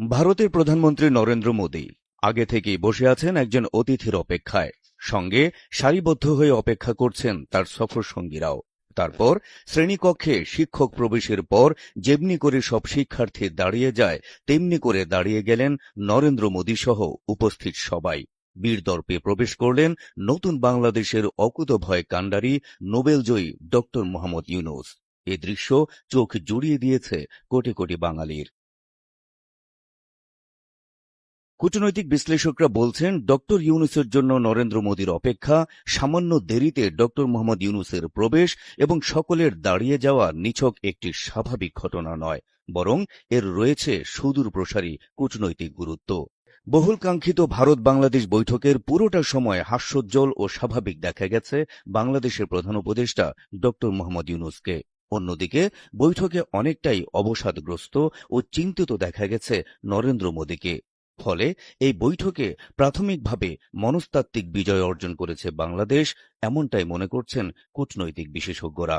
ভারতের প্রধানমন্ত্রী নরেন্দ্র মোদী আগে থেকেই বসে আছেন একজন অতিথির অপেক্ষায়। সঙ্গে সারিবদ্ধ হয়ে অপেক্ষা করছেন তার সফরসঙ্গীরাও। তারপর শ্রেণীকক্ষে শিক্ষক প্রবেশের পর যেমনি করে সব শিক্ষার্থী দাঁড়িয়ে যায়, তেমনি করে দাঁড়িয়ে গেলেন নরেন্দ্র মোদী সহ উপস্থিত সবাই। বীরদর্পে প্রবেশ করলেন নতুন বাংলাদেশের অকুতোভয় কাণ্ডারি নোবেলজয়ী ডক্টর মোহাম্মদ ইউনূস। এ দৃশ্য চোখ জুড়িয়ে দিয়েছে কোটি কোটি বাঙালির। কূটনৈতিক বিশ্লেষকরা বলছেন, ডক্টর ইউনূসের জন্য নরেন্দ্র মোদীর অপেক্ষা, সামান্য দেরিতে ডক্টর মোহাম্মদ ইউনূসের প্রবেশ এবং সকলের দাঁড়িয়ে যাওয়া নিছক একটি স্বাভাবিক ঘটনা নয়, বরং এর রয়েছে সুদূর প্রসারী কূটনৈতিক গুরুত্ব। বহুল কাঙ্ক্ষিত ভারত বাংলাদেশ বৈঠকের পুরোটা সময় হাস্যোজ্জ্বল ও স্বাভাবিক দেখা গেছে বাংলাদেশের প্রধান উপদেষ্টা ডক্টর মোহাম্মদ ইউনূসকে। অন্যদিকে বৈঠকে অনেকটাই অবসাদগ্রস্ত ও চিন্তিত দেখা গেছে নরেন্দ্র মোদীকে। ফলে এই বৈঠকে প্রাথমিকভাবে মনস্তাত্ত্বিক বিজয় অর্জন করেছে বাংলাদেশ, এমনটাই মনে করছেন কূটনৈতিক বিশেষজ্ঞরা।